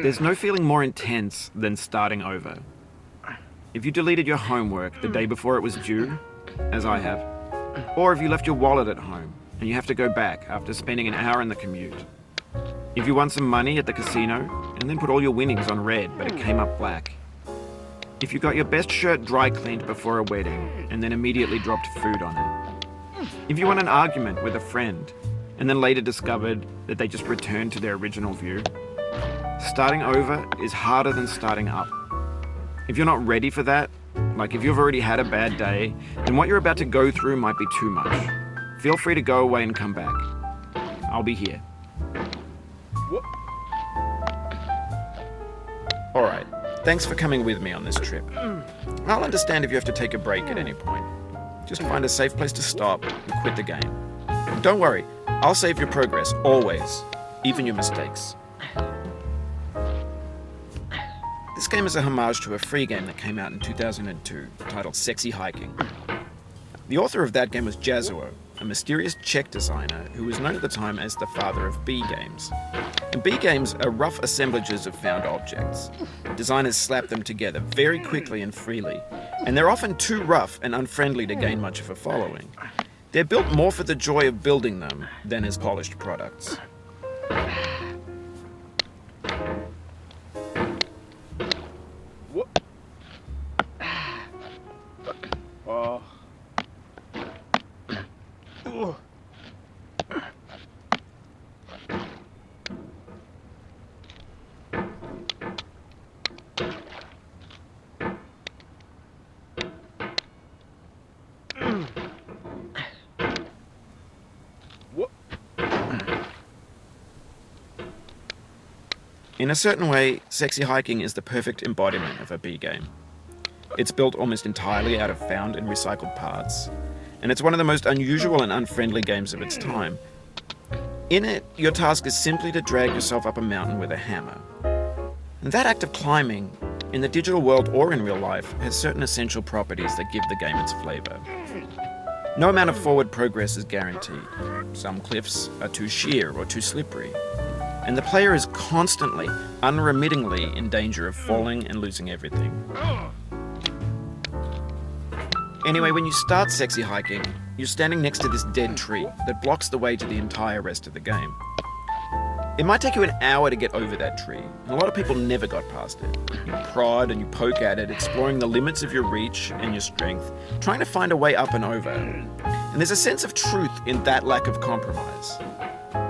There's no feeling more intense than starting over. If you deleted your homework the day before it was due, as I have, or if you left your wallet at home and you have to go back after spending an hour in the commute. If you won some money at the casino and then put all your winnings on red but it came up black. If you got your best shirt dry cleaned before a wedding and then immediately dropped food on it. If you won an argument with a friend and then later discovered that they just returned to their original view. Starting over is harder than starting up. If you're not ready for that, like if you've already had a bad day, then what you're about to go through might be too much. Feel free to go away and come back. I'll be here. Alright, thanks for coming with me on this trip. I'll understand if you have to take a break at any point. Just find a safe place to stop and quit the game. Don't worry, I'll save your progress, always, even your mistakes. This game is a homage to a free game that came out in 2002, titled Sexy Hiking. The author of that game was Jazzuo, a mysterious Czech designer who was known at the time as the father of B games. And B games are rough assemblages of found objects. Designers slap them together very quickly and freely, and they're often too rough and unfriendly to gain much of a following. They're built more for the joy of building them than as polished products. In a certain way, Sexy Hiking is the perfect embodiment of a B game. It's built almost entirely out of found and recycled parts, and it's one of the most unusual and unfriendly games of its time. In it, your task is simply to drag yourself up a mountain with a hammer. And that act of climbing, in the digital world or in real life, has certain essential properties that give the game its flavor. No amount of forward progress is guaranteed. Some cliffs are too sheer or too slippery. And the player is constantly, unremittingly in danger of falling and losing everything. Anyway, when you start Sexy Hiking, you're standing next to this dead tree that blocks the way to the entire rest of the game. It might take you an hour to get over that tree, and a lot of people never got past it. You prod and you poke at it, exploring the limits of your reach and your strength, trying to find a way up and over. And there's a sense of truth in that lack of compromise.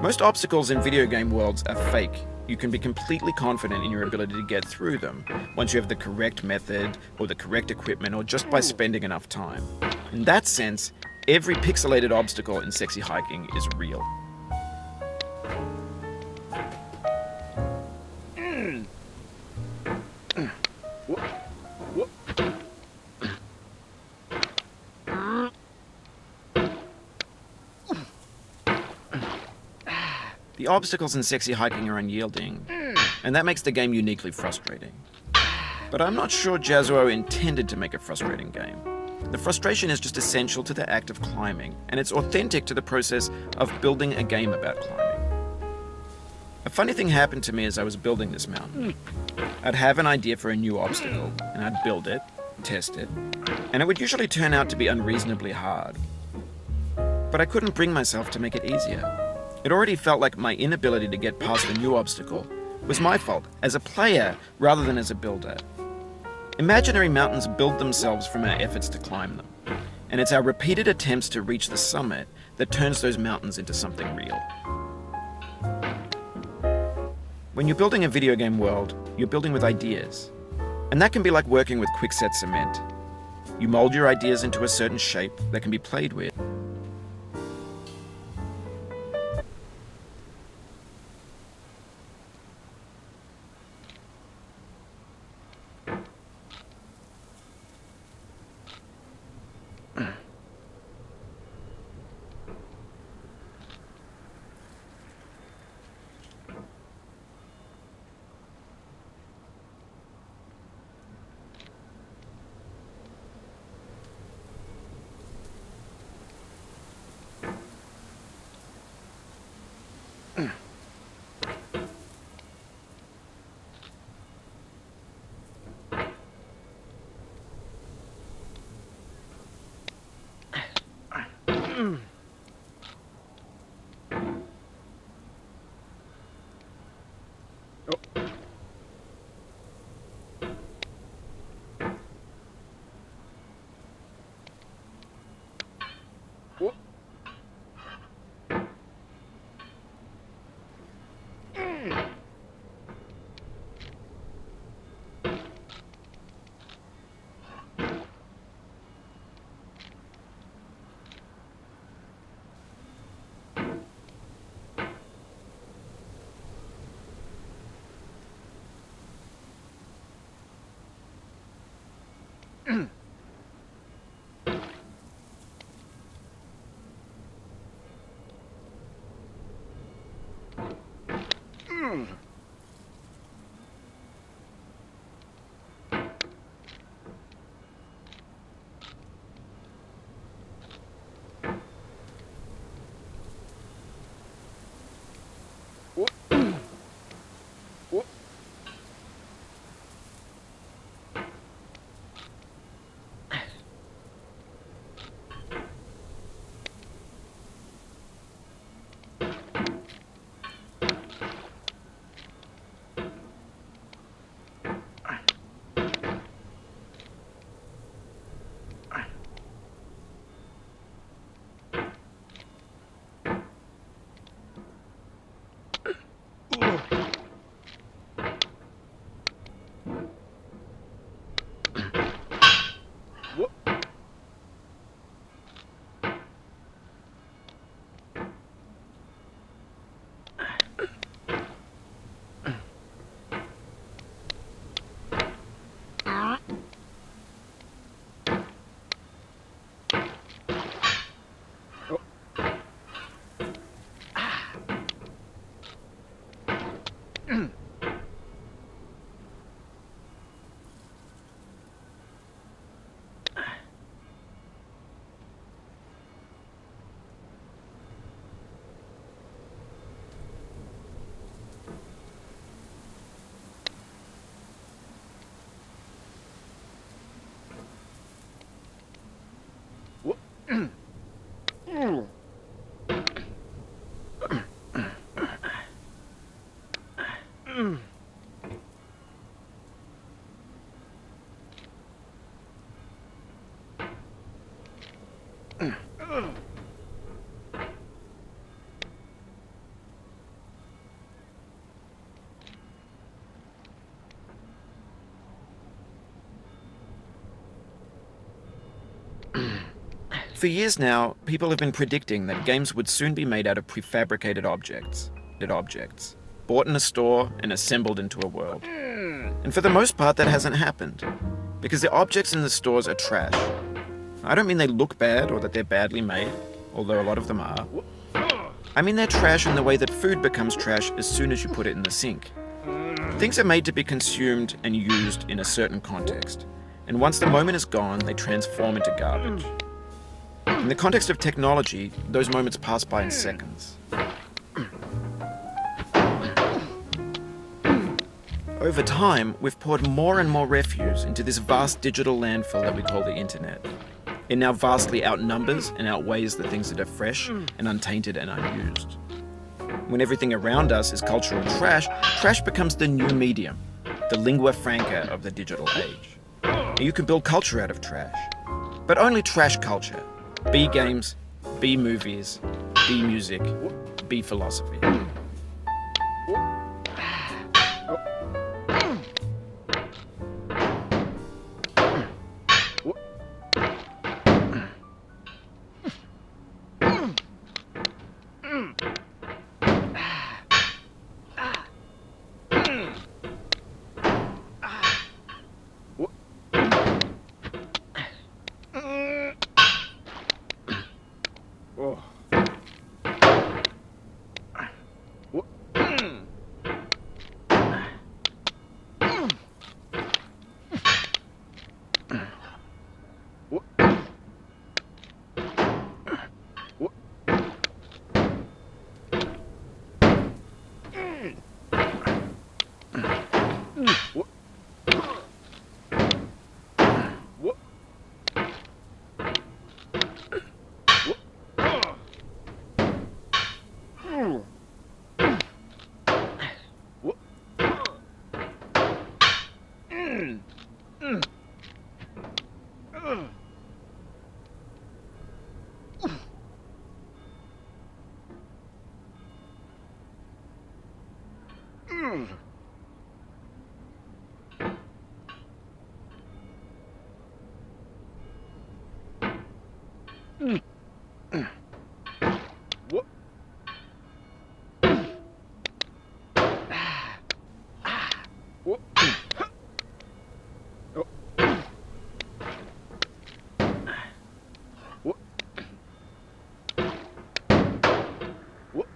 Most obstacles in video game worlds are fake. You can be completely confident in your ability to get through them once you have the correct method or the correct equipment or just by spending enough time. In that sense, every pixelated obstacle in Sexy Hiking is real. The obstacles in Sexy Hiking are unyielding, and that makes the game uniquely frustrating. But I'm not sure Jazzuo intended to make a frustrating game. The frustration is just essential to the act of climbing, and it's authentic to the process of building a game about climbing. A funny thing happened to me as I was building this mountain. I'd have an idea for a new obstacle, and I'd build it, test it, and it would usually turn out to be unreasonably hard. But I couldn't bring myself to make it easier. It already felt like my inability to get past the new obstacle was my fault as a player rather than as a builder. Imaginary mountains build themselves from our efforts to climb them, and it's our repeated attempts to reach the summit that turns those mountains into something real. When you're building a video game world, you're building with ideas, and that can be like working with quickset cement. You mold your ideas into a certain shape that can be played with. For years now, people have been predicting that games would soon be made out of prefabricated objects, bought in a store and assembled into a world. And for the most part, that hasn't happened, because the objects in the stores are trash. I don't mean they look bad or that they're badly made, although a lot of them are. I mean they're trash in the way that food becomes trash as soon as you put it in the sink. Things are made to be consumed and used in a certain context, and once the moment is gone, they transform into garbage. In the context of technology, those moments pass by in seconds. Over time, we've poured more and more refuse into this vast digital landfill that we call the internet. It now vastly outnumbers and outweighs the things that are fresh and untainted and unused. When everything around us is cultural trash, trash becomes the new medium, the lingua franca of the digital age. And you can build culture out of trash, but only trash culture. B games, B movies, B music, B philosophy. What? What? Oh. What? What?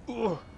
What?